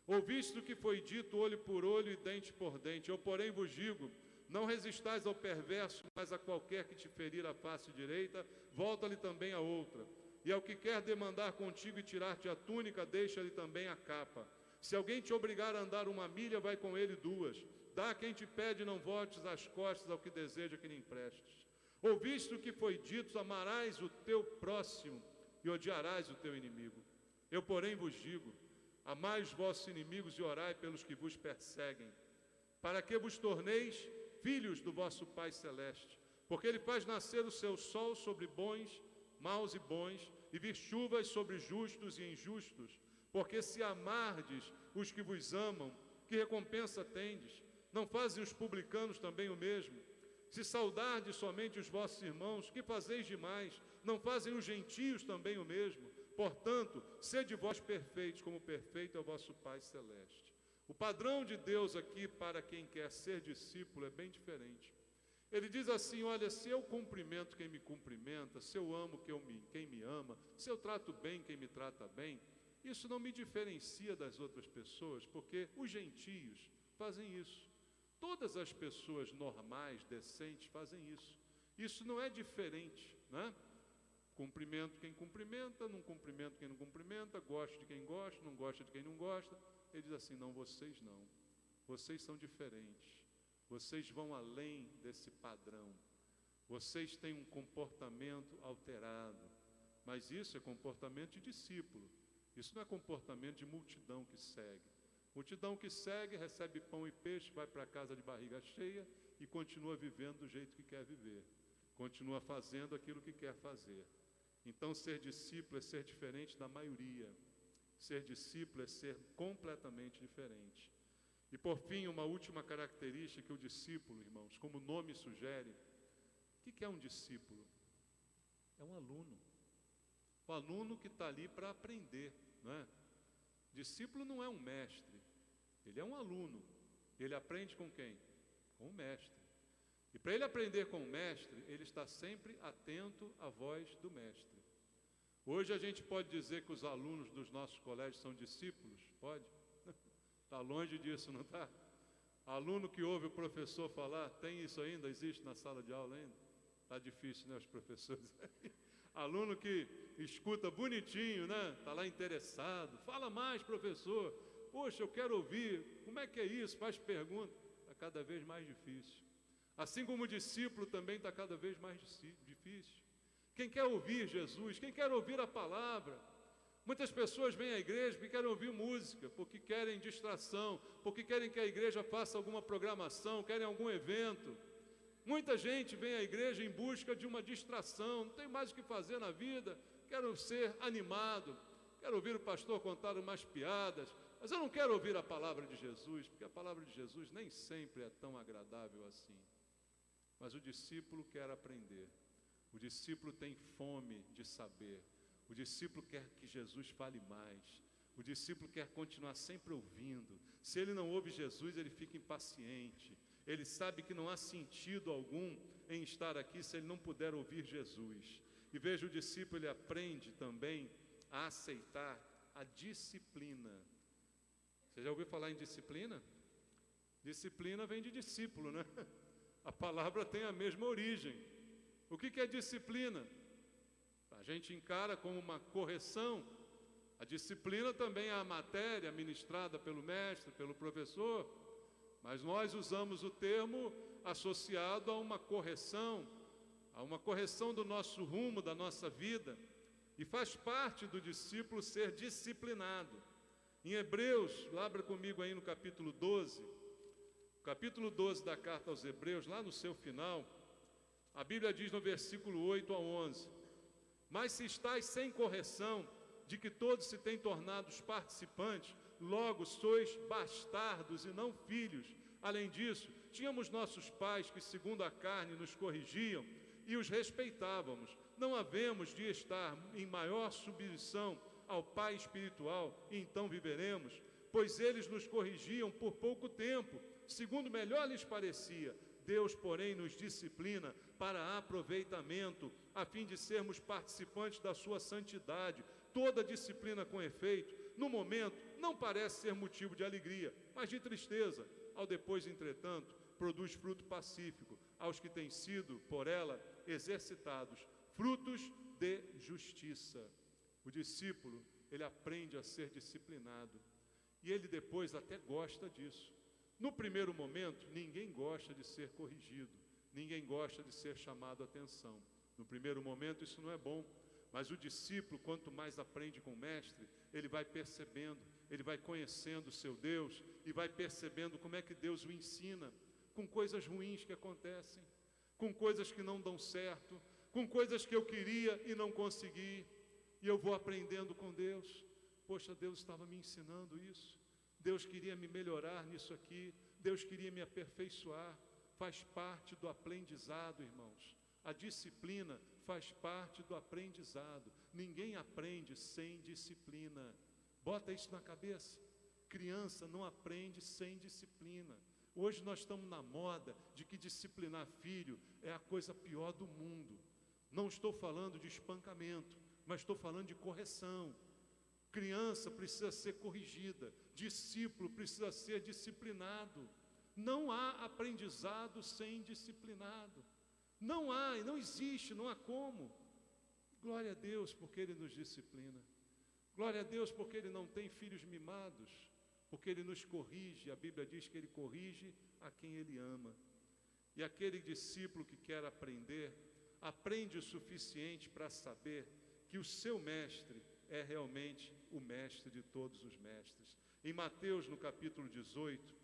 Ouviste o que foi dito olho por olho e dente por dente. Eu, porém, vos digo, não resistais ao perverso, mas a qualquer que te ferir a face direita, volta-lhe também a outra. E ao que quer demandar contigo e tirar-te a túnica, deixa-lhe também a capa. Se alguém te obrigar a andar 1 milha, vai com ele 2. Dá a quem te pede, não voltes as costas ao que deseja que lhe emprestes. Ouviste o que foi dito, amarás o teu próximo e odiarás o teu inimigo. Eu, porém, vos digo, amai os vossos inimigos e orai pelos que vos perseguem, para que vos torneis filhos do vosso Pai Celeste, porque Ele faz nascer o seu sol sobre bons, maus e bons, e vir chuvas sobre justos e injustos, porque se amardes os que vos amam, que recompensa tendes? Não fazem os publicanos também o mesmo? Se saudardes somente os vossos irmãos, que fazeis demais? Não fazem os gentios também o mesmo? Portanto, sede vós perfeitos, como perfeito é o vosso Pai Celeste. O padrão de Deus aqui para quem quer ser discípulo é bem diferente. Ele diz assim: olha, se eu cumprimento quem me cumprimenta, se eu amo quem me ama, se eu trato bem quem me trata bem, isso não me diferencia das outras pessoas, porque os gentios fazem isso. Todas as pessoas normais, decentes, fazem isso. Isso não é diferente, né? Cumprimento quem cumprimenta, não cumprimento quem não cumprimenta, gosto de quem gosta, não gosta de quem não gosta. Ele diz assim, não, vocês não. Vocês são diferentes. Vocês vão além desse padrão. Vocês têm um comportamento alterado. Mas isso é comportamento de discípulo. Isso não é comportamento de multidão que segue. Multidão que segue, recebe pão e peixe, vai para casa de barriga cheia e continua vivendo do jeito que quer viver. Continua fazendo aquilo que quer fazer. Então, ser discípulo é ser diferente da maioria. Ser discípulo é ser completamente diferente. E, por fim, uma última característica que o discípulo, irmãos, como o nome sugere, o que é um discípulo? É um aluno. O aluno que está ali para aprender, não é? Discípulo não é um mestre, ele é um aluno. Ele aprende com quem? Com o mestre. E para ele aprender com o mestre, ele está sempre atento à voz do mestre. Hoje a gente pode dizer que os alunos dos nossos colégios são discípulos? Pode? Está longe disso, não está? Aluno que ouve o professor falar, tem isso ainda? Existe na sala de aula ainda? Está difícil, né, os professores? Aluno que escuta bonitinho, né? Está lá interessado. Fala mais, professor. Poxa, eu quero ouvir. Como é que é isso? Faz pergunta. Está cada vez mais difícil. Assim como o discípulo também está cada vez mais difícil. Quem quer ouvir Jesus, quem quer ouvir a palavra. Muitas pessoas vêm à igreja porque querem ouvir música, porque querem distração, porque querem que a igreja faça alguma programação, querem algum evento. Muita gente vem à igreja em busca de uma distração, não tem mais o que fazer na vida, quero ser animado, quero ouvir o pastor contar umas piadas, mas eu não quero ouvir a palavra de Jesus, porque a palavra de Jesus nem sempre é tão agradável assim. Mas o discípulo quer aprender, o discípulo tem fome de saber, o discípulo quer que Jesus fale mais, o discípulo quer continuar sempre ouvindo. Se ele não ouve Jesus, ele fica impaciente. Ele sabe que não há sentido algum em estar aqui se ele não puder ouvir Jesus. E veja, o discípulo, ele aprende também a aceitar a disciplina. Você já ouviu falar em disciplina? Disciplina vem de discípulo, né? A palavra tem a mesma origem. O que é disciplina? A gente encara como uma correção. A disciplina também é a matéria ministrada pelo mestre, pelo professor, mas nós usamos o termo associado a uma correção do nosso rumo, da nossa vida, e faz parte do discípulo ser disciplinado. Em Hebreus, abra comigo aí no capítulo 12 da carta aos Hebreus, lá no seu final, a Bíblia diz no versículo 8 a 11, mas se estáis sem correção, de que todos se têm tornado participantes, logo sois bastardos e não filhos. Além disso, tínhamos nossos pais que segundo a carne nos corrigiam e os respeitávamos. Não havemos de estar em maior submissão ao Pai espiritual e então viveremos, pois eles nos corrigiam por pouco tempo, segundo melhor lhes parecia. Deus, porém, nos disciplina para aproveitamento, a fim de sermos participantes da sua santidade. Toda disciplina com efeito, no momento, não parece ser motivo de alegria, mas de tristeza. Ao depois, entretanto, produz fruto pacífico aos que têm sido, por ela, exercitados, frutos de justiça. O discípulo, ele aprende a ser disciplinado, e ele depois até gosta disso. No primeiro momento, ninguém gosta de ser corrigido, ninguém gosta de ser chamado a atenção. No primeiro momento, isso não é bom. Mas o discípulo, quanto mais aprende com o mestre, ele vai percebendo, ele vai conhecendo o seu Deus e vai percebendo como é que Deus o ensina, com coisas ruins que acontecem, com coisas que não dão certo, com coisas que eu queria e não consegui, e eu vou aprendendo com Deus. Poxa, Deus estava me ensinando isso, Deus queria me melhorar nisso aqui, Deus queria me aperfeiçoar. Faz parte do aprendizado, irmãos. A disciplina faz parte do aprendizado. Ninguém aprende sem disciplina. Bota isso na cabeça. Criança não aprende sem disciplina. Hoje nós estamos na moda de que disciplinar filho é a coisa pior do mundo. Não estou falando de espancamento, mas estou falando de correção. Criança precisa ser corrigida, discípulo precisa ser disciplinado. Não há aprendizado sem disciplinado. Não há, e não existe, não há como. Glória a Deus porque Ele nos disciplina. Glória a Deus porque Ele não tem filhos mimados, porque Ele nos corrige. A Bíblia diz que Ele corrige a quem Ele ama. E aquele discípulo que quer aprender, aprende o suficiente para saber que o seu mestre é realmente o mestre de todos os mestres. Em Mateus, no capítulo 18,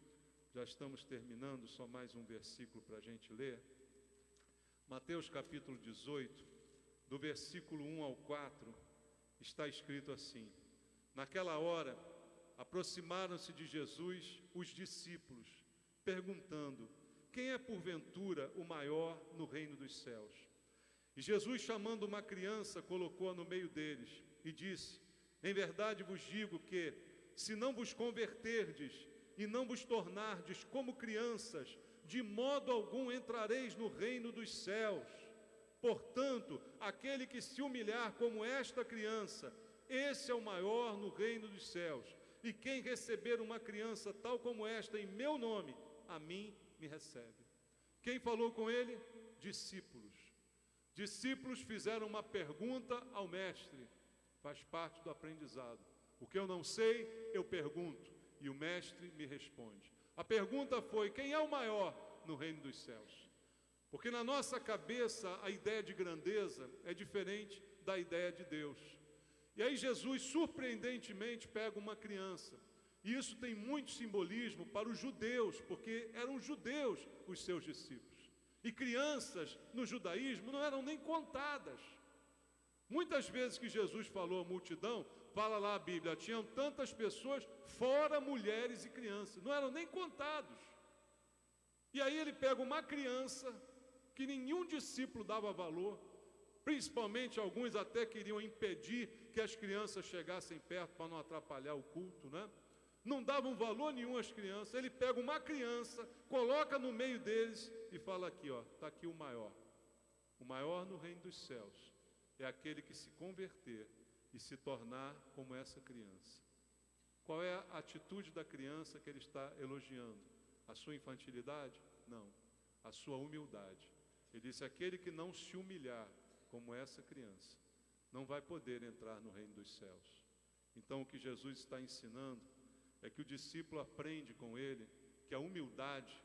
já estamos terminando, só mais um versículo para a gente ler. Mateus capítulo 18, do versículo 1 ao 4, está escrito assim: Naquela hora, aproximaram-se de Jesus os discípulos, perguntando: quem é porventura o maior no reino dos céus? E Jesus, chamando uma criança, colocou-a no meio deles e disse: em verdade vos digo que, se não vos converterdes e não vos tornardes como crianças, de modo algum entrareis no reino dos céus. Portanto, aquele que se humilhar como esta criança, esse é o maior no reino dos céus. E quem receber uma criança tal como esta em meu nome, a mim me recebe. Quem falou com ele? Discípulos. Discípulos fizeram uma pergunta ao mestre. Faz parte do aprendizado. O que eu não sei, eu pergunto, e o mestre me responde. A pergunta foi: quem é o maior no reino dos céus? Porque na nossa cabeça a ideia de grandeza é diferente da ideia de Deus. E aí Jesus surpreendentemente pega uma criança. E isso tem muito simbolismo para os judeus, porque eram judeus os seus discípulos. E crianças no judaísmo não eram nem contadas. Muitas vezes que Jesus falou à multidão, fala lá a Bíblia, tinham tantas pessoas, fora mulheres e crianças, não eram nem contados. E aí ele pega uma criança que nenhum discípulo dava valor, principalmente alguns até queriam impedir que as crianças chegassem perto para não atrapalhar o culto, né? Não davam valor nenhum às crianças. Ele pega uma criança, coloca no meio deles e fala aqui, ó, está aqui o maior no reino dos céus é aquele que se converter e se tornar como essa criança. Qual é a atitude da criança que ele está elogiando? A sua infantilidade? Não, a sua humildade. Ele disse: aquele que não se humilhar como essa criança não vai poder entrar no reino dos céus. Então o que Jesus está ensinando é que o discípulo aprende com ele que a humildade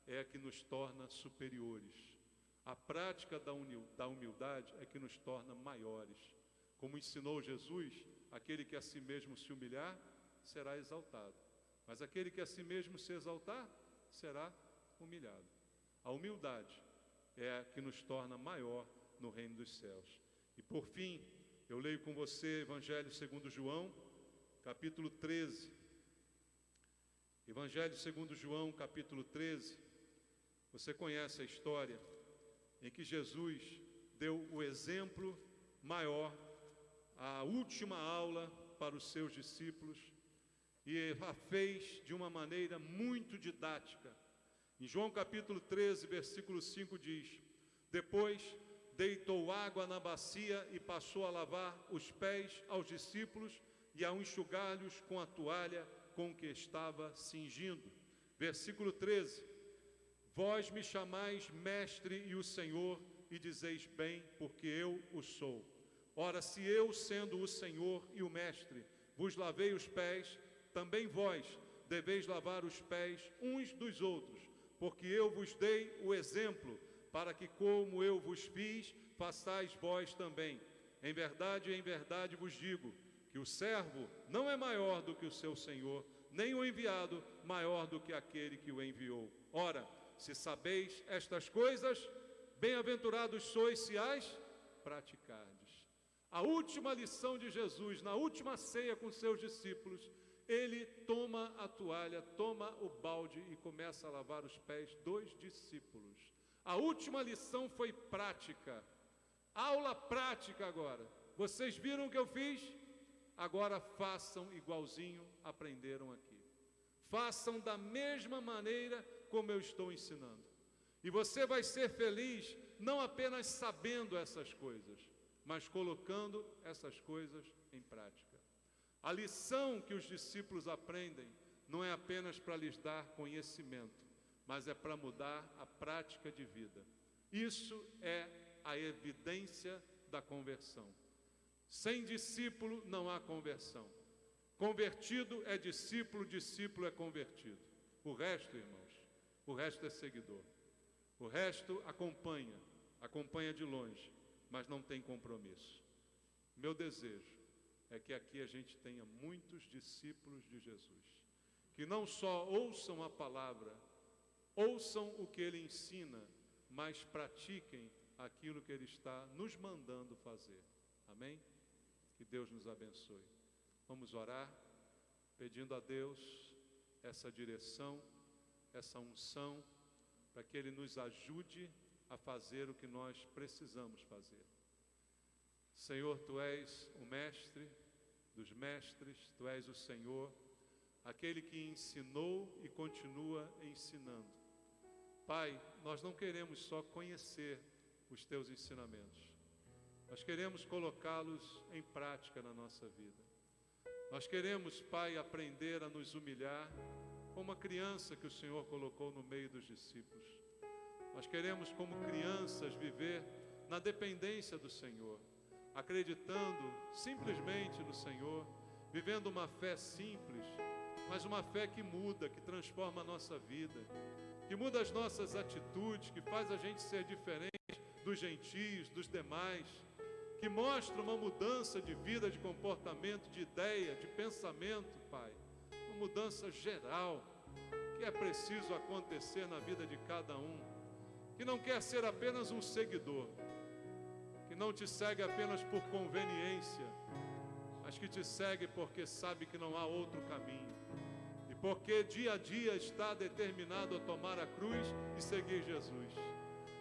é a que nos torna superiores. A prática da humildade é que nos torna maiores. Como ensinou Jesus, aquele que a si mesmo se humilhar será exaltado, mas aquele que a si mesmo se exaltar será humilhado. A humildade é a que nos torna maior no reino dos céus. E por fim, eu leio com você Evangelho segundo João, capítulo 13. Evangelho segundo João, capítulo 13. Você conhece a história em que Jesus deu o exemplo maior, a última aula para os seus discípulos, e a fez de uma maneira muito didática. Em João capítulo 13, versículo 5 diz: depois deitou água na bacia e passou a lavar os pés aos discípulos e a enxugar-lhes com a toalha com que estava cingindo. Versículo 13: vós me chamais mestre e o Senhor, e dizeis bem, porque eu o sou. Ora, se eu, sendo o Senhor e o mestre, vos lavei os pés, também vós deveis lavar os pés uns dos outros, porque eu vos dei o exemplo, para que, como eu vos fiz, façais vós também. Em verdade vos digo, que o servo não é maior do que o seu senhor, nem o enviado maior do que aquele que o enviou. Ora, se sabeis estas coisas, bem-aventurados sois se as praticardes. A última lição de Jesus, na última ceia com seus discípulos, ele toma a toalha, toma o balde e começa a lavar os pés dos discípulos. A última lição foi prática. Aula prática agora. Vocês viram o que eu fiz? Agora façam igualzinho aprenderam aqui. Façam da mesma maneira como eu estou ensinando. E você vai ser feliz não apenas sabendo essas coisas, mas colocando essas coisas em prática. A lição que os discípulos aprendem não é apenas para lhes dar conhecimento, mas é para mudar a prática de vida. Isso é a evidência da conversão. Sem discípulo não há conversão. Convertido é discípulo, discípulo é convertido. O resto, irmãos, o resto é seguidor. O resto acompanha de longe, mas não tem compromisso. Meu desejo é que aqui a gente tenha muitos discípulos de Jesus, que não só ouçam a palavra, ouçam o que ele ensina, mas pratiquem aquilo que ele está nos mandando fazer. Amém? Que Deus nos abençoe. Vamos orar, pedindo a Deus essa direção, essa unção, para que Ele nos ajude a fazer o que nós precisamos fazer. Senhor, Tu és o mestre dos mestres, Tu és o Senhor, aquele que ensinou e continua ensinando. Pai, nós não queremos só conhecer os Teus ensinamentos, nós queremos colocá-los em prática na nossa vida. Nós queremos, Pai, aprender a nos humilhar como a criança que o Senhor colocou no meio dos discípulos. Nós queremos, como crianças, viver na dependência do Senhor, acreditando simplesmente no Senhor, vivendo uma fé simples, mas uma fé que muda, que transforma a nossa vida, que muda as nossas atitudes, que faz a gente ser diferente dos gentios, dos demais, que mostra uma mudança de vida, de comportamento, de ideia, de pensamento, Pai. Uma mudança geral que é preciso acontecer na vida de cada um, que não quer ser apenas um seguidor, que não te segue apenas por conveniência, mas que te segue porque sabe que não há outro caminho, e porque dia a dia está determinado a tomar a cruz e seguir Jesus.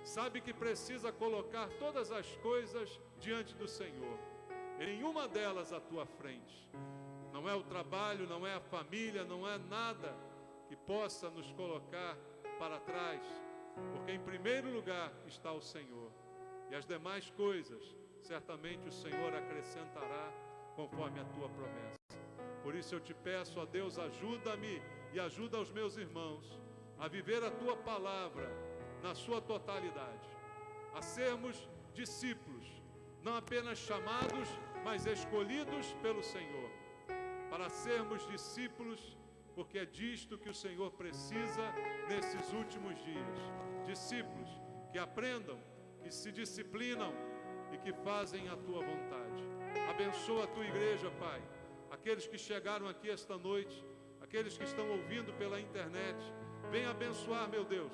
Sabe que precisa colocar todas as coisas diante do Senhor, em nenhuma delas à tua frente. Não é o trabalho, não é a família, não é nada que possa nos colocar para trás, porque em primeiro lugar está o Senhor, e as demais coisas certamente o Senhor acrescentará conforme a tua promessa. Por isso eu te peço, ó Deus, ajuda-me e ajuda os meus irmãos a viver a tua palavra na sua totalidade, a sermos discípulos, não apenas chamados, mas escolhidos pelo Senhor, para sermos discípulos, porque é disto que o Senhor precisa nesses últimos dias. Discípulos que aprendam, que se disciplinam e que fazem a tua vontade. Abençoa a tua igreja, Pai, aqueles que chegaram aqui esta noite, aqueles que estão ouvindo pela internet. Venha abençoar, meu Deus,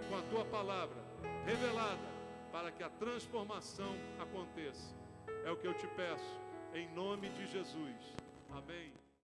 com a tua palavra revelada, para que a transformação aconteça. É o que eu te peço, em nome de Jesus. Amém.